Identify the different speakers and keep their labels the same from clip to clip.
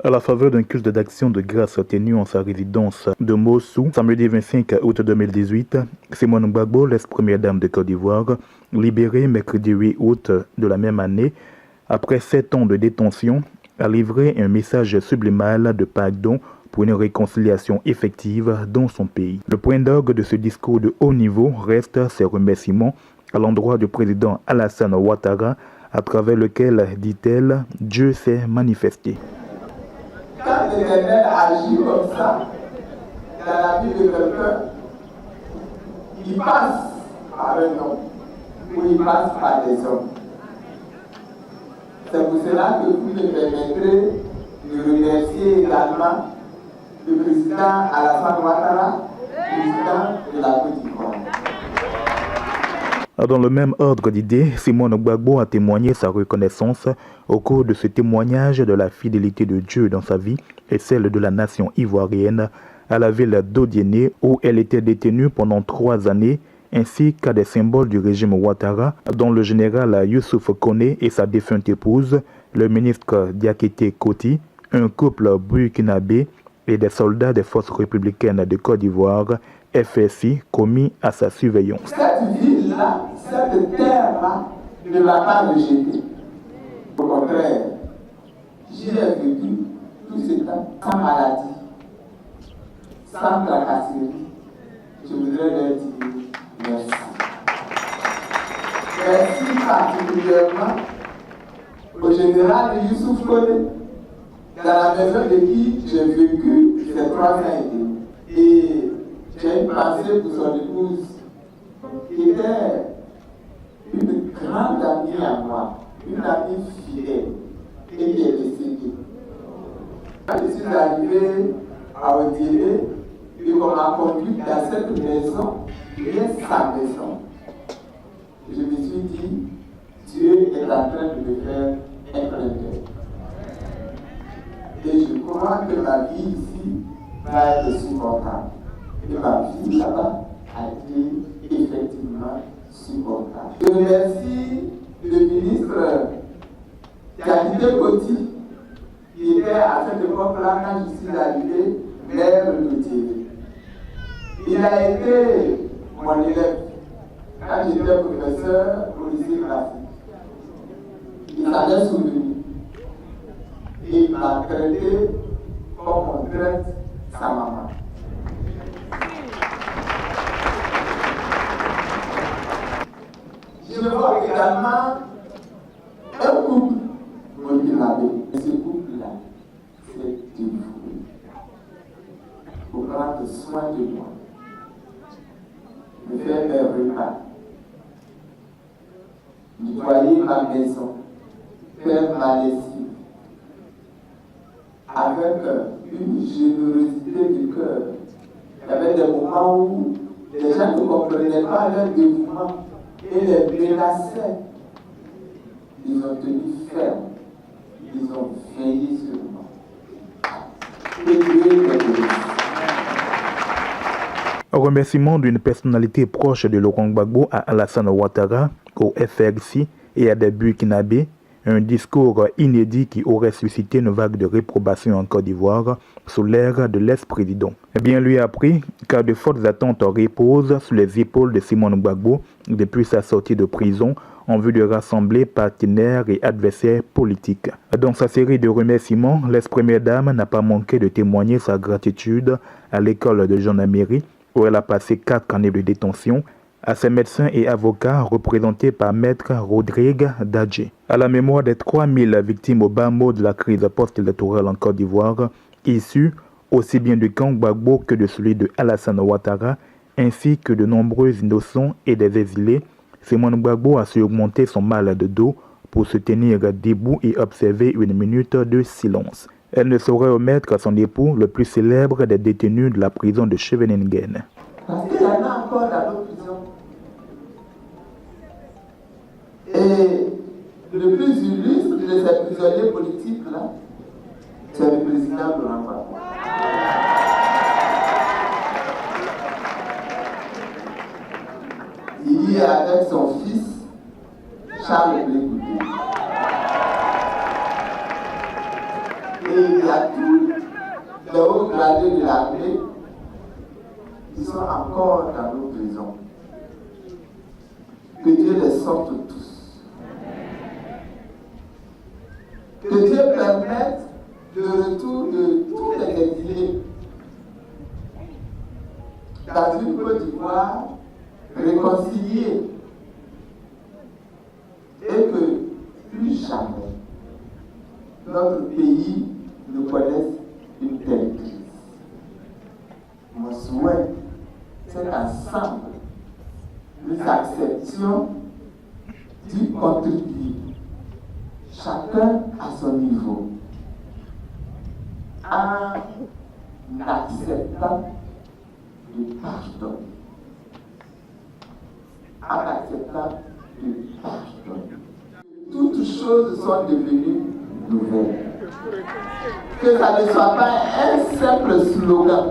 Speaker 1: À la faveur d'un culte d'action de grâce tenu en sa résidence de Mossou, samedi 25 août 2018, Simone Gbagbo, l'ex-première dame de Côte d'Ivoire, libérée mercredi 8 août de la même année, après 7 ans de détention, a livré un message subliminal de pardon pour une réconciliation effective dans son pays. Le point d'orgue de ce discours de haut niveau reste ses remerciements à l'endroit du président Alassane Ouattara, à travers lequel, dit-elle, Dieu s'est manifesté.
Speaker 2: Quand l'Éternel agit comme ça dans la vie de quelqu'un, il passe par un homme ou il passe par des hommes. C'est pour cela que vous me permettrez de remercier également le président Alassane Ouattara, président de la Côte d'Ivoire.
Speaker 1: Dans le même ordre d'idées, Simone Gbagbo a témoigné sa reconnaissance au cours de ce témoignage de la fidélité de Dieu dans sa vie et celle de la nation ivoirienne à la ville d'Odiéné où elle était détenue pendant 3 années, ainsi qu'à des symboles du régime Ouattara, dont le général Youssouf Koné et sa défunte épouse, le ministre Diakité Koti, un couple burkinabé et des soldats des forces républicaines de Côte d'Ivoire, FSI, commis à sa surveillance.
Speaker 2: Cette ville-là, cette terre-là, ne va pas me jeter. Au contraire, j'y ai vécu tout ce temps sans maladie, sans tracasserie. Je voudrais leur dire merci. Merci particulièrement au général Youssouf Koné, dans la maison de qui j'ai vécu ces 3 ans et demi. Et j'ai une pensée pour son épouse, qui était une grande amie à moi, une amie fidèle, et qui est décédée. Quand je suis arrivé à Odiéné, et qu'on m'a conduit dans cette maison, qui est sa maison, je me suis dit, Dieu est en train de me faire un clin d'œil. Et je crois que ma vie ici va être supportable. Et ma vie là-bas a été effectivement supportable. Je remercie le ministre Diakité Koti, qui était à cette époque-là, quand je suis arrivé, maire de Thiévé. Il a été mon élève quand j'étais professeur au lycée classique. Il s'en est souvenu. Et il m'a traité comme on traite sa maman. Je vois également un couple burkinabé. Ce couple-là, c'est une foule. Pour prendre soin de moi, me faire mes repas, nettoyer ma maison, faire ma lessive, avec une générosité du cœur. Il y avait des moments où les gens ne comprenaient pas leur dévouement et les menaçaient. Ils ont tenu ferme. Ils ont veillé sur moi. Et Dieu les bénisse.
Speaker 1: Un remerciement d'une personnalité proche de Laurent Gbagbo à Alassane Ouattara, au FRC et à des Burkinabés, un discours inédit qui aurait suscité une vague de réprobation en Côte d'Ivoire sous l'ère de l'ex-président. Bien lui appris, car de fortes attentes reposent sur les épaules de Simone Gbagbo depuis sa sortie de prison en vue de rassembler partenaires et adversaires politiques. Dans sa série de remerciements, l'ex-première dame n'a pas manqué de témoigner sa gratitude à l'école de gendarmerie où elle a passé 4 années de détention, à ses médecins et avocats représentés par Maître Rodrigue Dadje. À la mémoire des 3000 victimes au bas mot de la crise post-électorale en Côte d'Ivoire, issues aussi bien du camp Gbagbo que de celui de Alassane Ouattara, ainsi que de nombreux innocents et des exilés, Simone Gbagbo a su augmenter son mal de dos pour se tenir debout et observer une minute de silence. Elle ne saurait omettre son époux, le plus célèbre des détenus de la prison de Scheveningen.
Speaker 2: Parce qu'il y en a encore dans nos prisons. Et le plus illustre de ces prisonniers politiques là, c'est le président Laurent Gbagbo. Il est avec son fils, Charles Blé Goudé. Et il y a tous les hauts gradés de l'armée qui sont encore dans nos prisons. Que Dieu les sorte tous. Que Dieu permette le retour de tous les exilés dans une Côte d'Ivoire réconciliée et que plus jamais notre pays ne connaisse une telle crise. Mon souhait, c'est qu'ensemble, nous acceptions d'y contribuer, chacun à son niveau, en acceptant de pardonner. En acceptant de pardonner. Toutes choses sont devenues nouvelles. Que ça ne soit pas un simple slogan,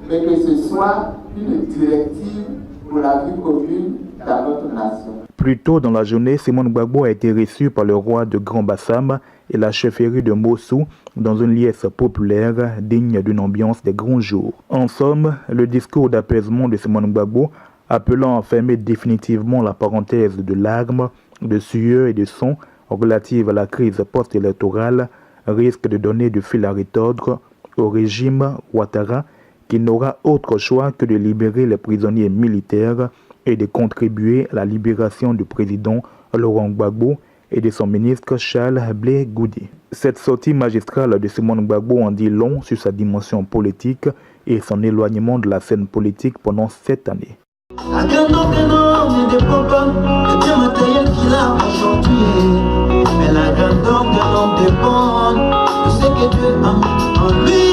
Speaker 2: mais que ce soit une directive pour la vie commune dans notre nation.
Speaker 1: Plus tôt dans la journée, Simon Gbagbo a été reçu par le roi de Grand-Bassam et la chefferie de Mossou dans une liesse populaire digne d'une ambiance des grands jours. En somme, le discours d'apaisement de Simon Gbagbo, appelant à fermer définitivement la parenthèse de larmes, de sueur et de sang relative à la crise post-électorale, risque de donner du fil à retordre au régime Ouattara qui n'aura autre choix que de libérer les prisonniers militaires et de contribuer à la libération du président Laurent Gbagbo et de son ministre Charles Blé Goudé. Cette sortie magistrale de Simon Gbagbo en dit long sur sa dimension politique et son éloignement de la scène politique pendant 7 années.
Speaker 3: La grande ne dépend pas des biens matériels qu'il a aujourd'hui, mais la grandeur de l'homme dépend de ce que Dieu a en lui.